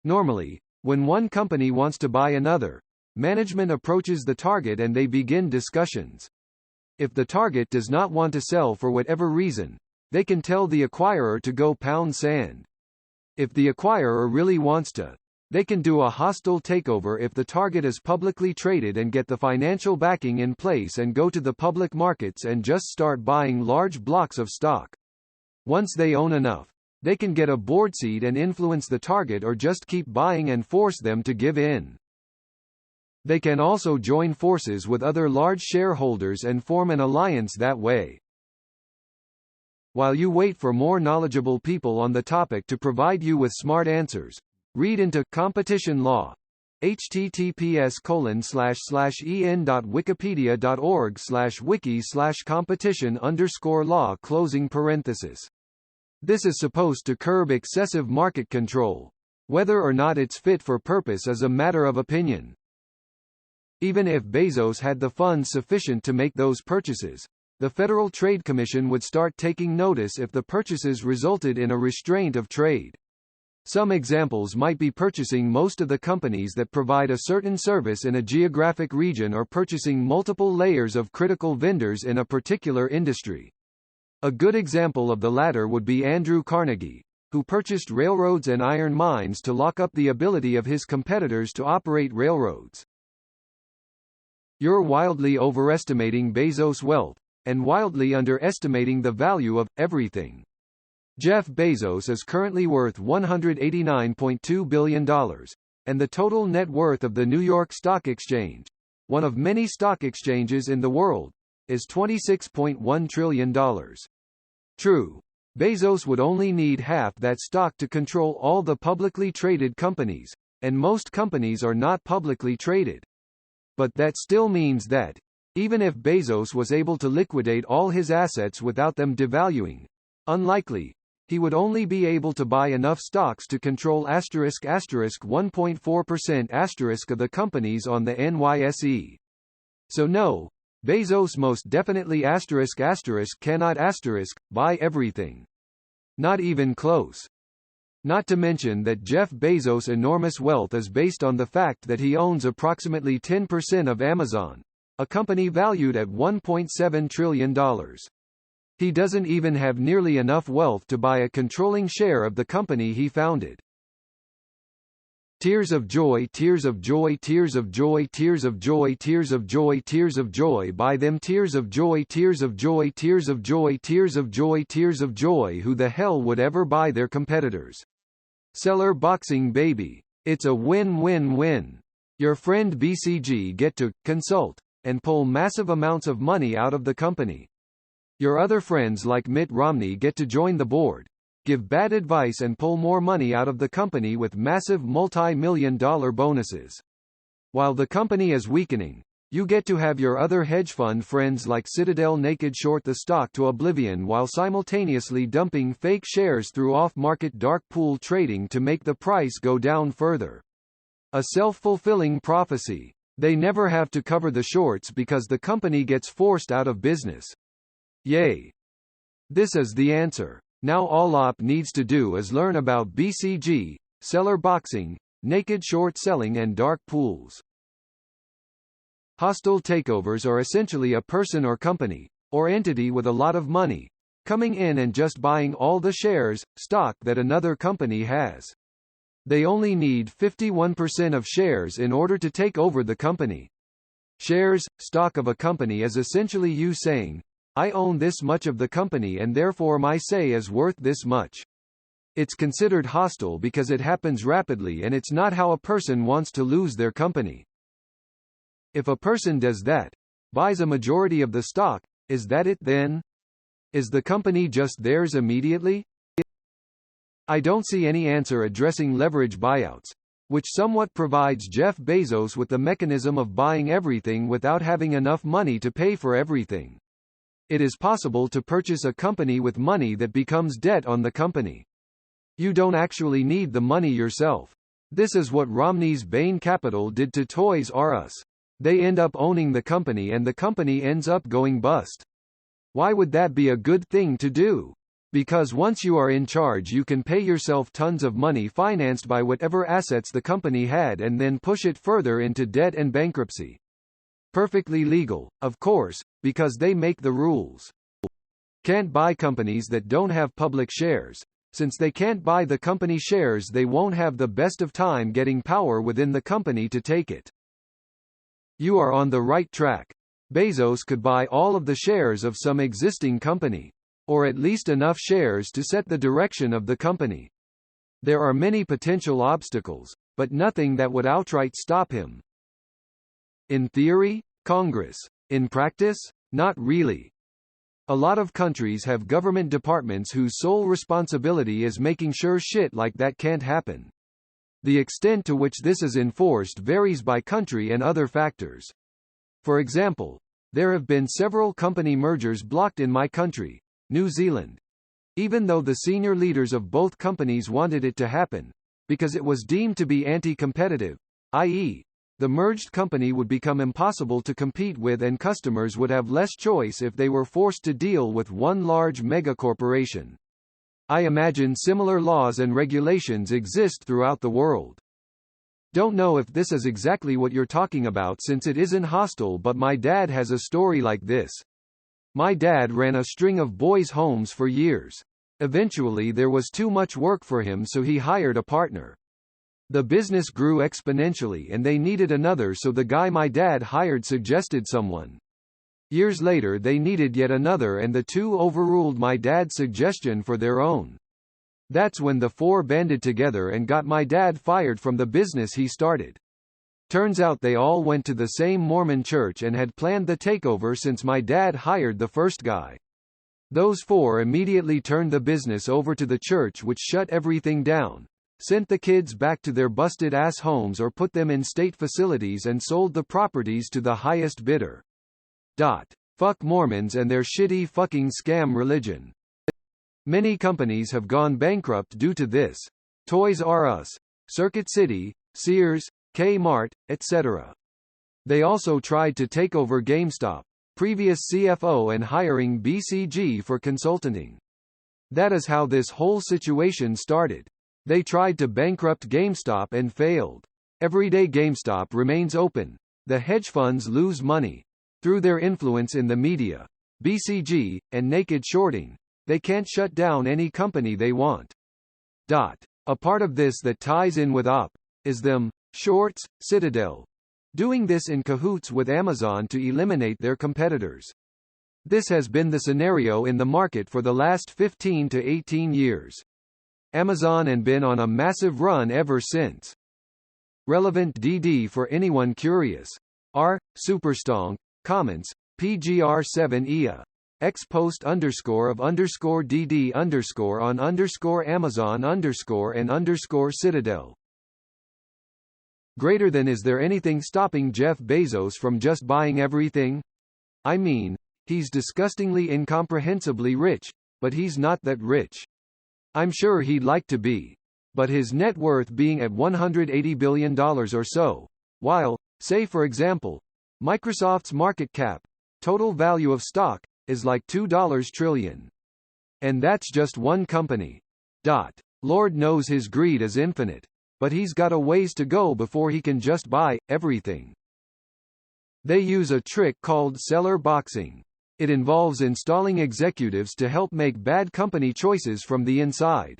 Normally, when one company wants to buy another, management approaches the target and they begin discussions. If the target does not want to sell for whatever reason, they can tell the acquirer to go pound sand. If the acquirer really wants to, they can do a hostile takeover if the target is publicly traded and get the financial backing in place and go to the public markets and just start buying large blocks of stock. Once they own enough, they can get a board seat and influence the target or just keep buying and force them to give in. They can also join forces with other large shareholders and form an alliance that way. While you wait for more knowledgeable people on the topic to provide you with smart answers, read into Competition Law. https://en.wikipedia.org/wiki/competition_law. This is supposed to curb excessive market control. Whether or not it's fit for purpose is a matter of opinion. Even if Bezos had the funds sufficient to make those purchases, the Federal Trade Commission would start taking notice if the purchases resulted in a restraint of trade. Some examples might be purchasing most of the companies that provide a certain service in a geographic region or purchasing multiple layers of critical vendors in a particular industry. A good example of the latter would be Andrew Carnegie, who purchased railroads and iron mines to lock up the ability of his competitors to operate railroads. You're wildly overestimating Bezos' wealth, and wildly underestimating the value of everything. Jeff Bezos is currently worth $189.2 billion, and the total net worth of the New York Stock Exchange, one of many stock exchanges in the world, is $26.1 trillion. True, Bezos would only need half that stock to control all the publicly traded companies, and most companies are not publicly traded. But that still means that, even if Bezos was able to liquidate all his assets without them devaluing, unlikely, he would only be able to buy enough stocks to control **1.4% of the companies on the NYSE. So no, Bezos most definitely cannot buy everything. Not even close. Not to mention that Jeff Bezos' enormous wealth is based on the fact that he owns approximately 10% of Amazon, a company valued at $1.7 trillion. He doesn't even have nearly enough wealth to buy a controlling share of the company he founded. Tears of joy, tears of joy, tears of joy, tears of joy, tears of joy, tears of joy, buy them tears of joy, tears of joy, tears of joy, tears of joy, tears of joy. Who the hell would ever buy their competitors? Seller boxing baby. It's a win-win-win. Your friend BCG get to consult and pull massive amounts of money out of the company. Your other friends like Mitt Romney get to join the board, give bad advice and pull more money out of the company with massive multi-million-dollar bonuses. While the company is weakening, you get to have your other hedge fund friends like Citadel naked short the stock to oblivion while simultaneously dumping fake shares through off-market dark pool trading to make the price go down further. A self-fulfilling prophecy. They never have to cover the shorts because the company gets forced out of business. Yay! This is the answer. Now all OP needs to do is learn about BCG, seller boxing, naked short selling and dark pools. Hostile takeovers are essentially a person or company, or entity with a lot of money, coming in and just buying all the shares, stock that another company has. They only need 51% of shares in order to take over the company. Shares, stock of a company is essentially you saying, I own this much of the company and therefore my say is worth this much. It's considered hostile because it happens rapidly and it's not how a person wants to lose their company. If a person does that, buys a majority of the stock, is that it then? Is the company just theirs immediately? I don't see any answer addressing leverage buyouts, which somewhat provides Jeff Bezos with the mechanism of buying everything without having enough money to pay for everything. It is possible to purchase a company with money that becomes debt on the company. You don't actually need the money yourself. This is what Romney's Bain Capital did to Toys R Us. They end up owning the company and the company ends up going bust. Why would that be a good thing to do? Because once you are in charge you can pay yourself tons of money financed by whatever assets the company had and then push it further into debt and bankruptcy. Perfectly legal, of course, because they make the rules. Can't buy companies that don't have public shares. Since they can't buy the company shares they won't have the best of time getting power within the company to take it. You are on the right track. Bezos could buy all of the shares of some existing company. Or at least enough shares to set the direction of the company. There are many potential obstacles, but nothing that would outright stop him. In theory, Congress. In practice, not really. A lot of countries have government departments whose sole responsibility is making sure shit like that can't happen. The extent to which this is enforced varies by country and other factors. For example, there have been several company mergers blocked in my country, New Zealand. Even though the senior leaders of both companies wanted it to happen, because it was deemed to be anti-competitive, i.e., the merged company would become impossible to compete with and customers would have less choice if they were forced to deal with one large megacorporation. I imagine similar laws and regulations exist throughout the world. Don't know if this is exactly what you're talking about since it isn't hostile, but my dad has a story like this. My dad ran a string of boys' homes for years. Eventually there was too much work for him so he hired a partner. The business grew exponentially and they needed another so the guy my dad hired suggested someone. Years later they needed yet another and the two overruled my dad's suggestion for their own. That's when the four banded together and got my dad fired from the business he started. Turns out they all went to the same Mormon church and had planned the takeover since my dad hired the first guy. Those four immediately turned the business over to the church, which shut everything down, sent the kids back to their busted-ass homes or put them in state facilities and sold the properties to the highest bidder. Fuck Mormons and their shitty fucking scam religion. Many companies have gone bankrupt due to this. Toys R Us, Circuit City, Sears, Kmart, etc. They also tried to take over GameStop, previous CFO and hiring BCG for consulting. That is how this whole situation started. They tried to bankrupt GameStop and failed. Everyday GameStop remains open. The hedge funds lose money. Through their influence in the media, BCG, and naked shorting, they can't shut down any company they want. A part of this that ties in with is them, shorts, Citadel, doing this in cahoots with Amazon to eliminate their competitors. This has been the scenario in the market for the last 15 to 18 years. Amazon and been on a massive run ever since. Relevant DD for anyone curious. Superstonk, comments, PGR7EA. X post _of _DD on _Amazon and _Citadel. Greater than is there anything stopping Jeff Bezos from just buying everything? I mean, he's disgustingly incomprehensibly rich, but he's not that rich. I'm sure he'd like to be. But his net worth being at $180 billion or so, while, say for example, Microsoft's market cap, total value of stock, is like $2 trillion. And that's just one company. Lord knows his greed is infinite. But he's got a ways to go before he can just buy everything. They use a trick called seller boxing. It involves installing executives to help make bad company choices from the inside.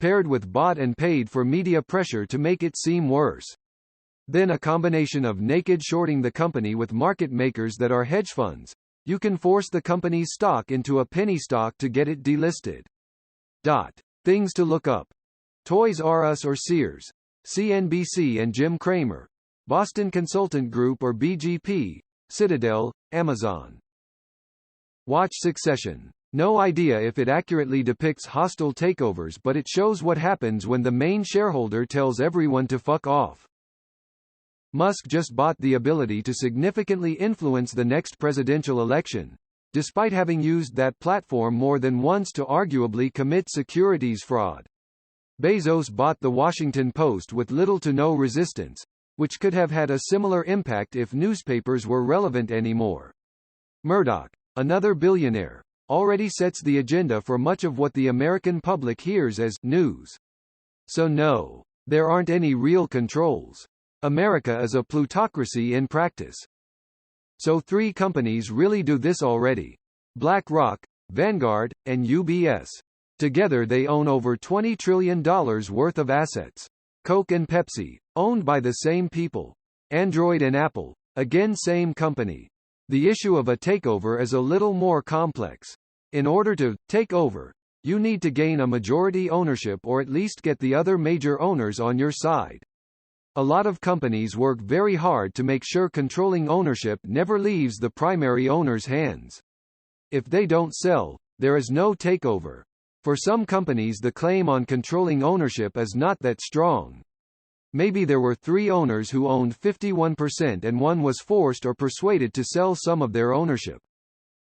Paired with bought and paid for media pressure to make it seem worse. Then a combination of naked shorting the company with market makers that are hedge funds. You can force the company's stock into a penny stock to get it delisted. Things to look up. Toys R Us or Sears, CNBC and Jim Cramer, Boston Consultant Group or BGP, Citadel, Amazon. Watch Succession. No idea if it accurately depicts hostile takeovers, but it shows what happens when the main shareholder tells everyone to fuck off. Musk just bought the ability to significantly influence the next presidential election, despite having used that platform more than once to arguably commit securities fraud. Bezos bought the Washington Post with little to no resistance, which could have had a similar impact if newspapers were relevant anymore. Murdoch, another billionaire, already sets the agenda for much of what the American public hears as news. So no, there aren't any real controls. America is a plutocracy in practice. So 3 companies really do this already: BlackRock, Vanguard, and UBS. Together they own over $20 trillion worth of assets. Coke and Pepsi, owned by the same people. Android and Apple, again same company. The issue of a takeover is a little more complex. In order to take over, you need to gain a majority ownership or at least get the other major owners on your side. A lot of companies work very hard to make sure controlling ownership never leaves the primary owner's hands. If they don't sell, there is no takeover. For some companies the claim on controlling ownership is not that strong. Maybe there were 3 owners who owned 51% and one was forced or persuaded to sell some of their ownership.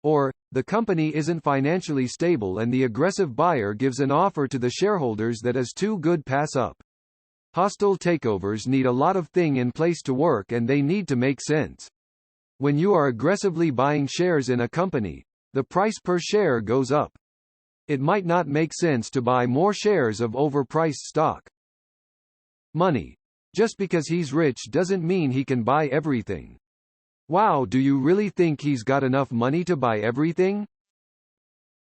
Or, the company isn't financially stable and the aggressive buyer gives an offer to the shareholders that is too good pass up. Hostile takeovers need a lot of things in place to work and they need to make sense. When you are aggressively buying shares in a company, the price per share goes up. It might not make sense to buy more shares of overpriced stock. Money. Just because he's rich doesn't mean he can buy everything. Wow, do you really think he's got enough money to buy everything?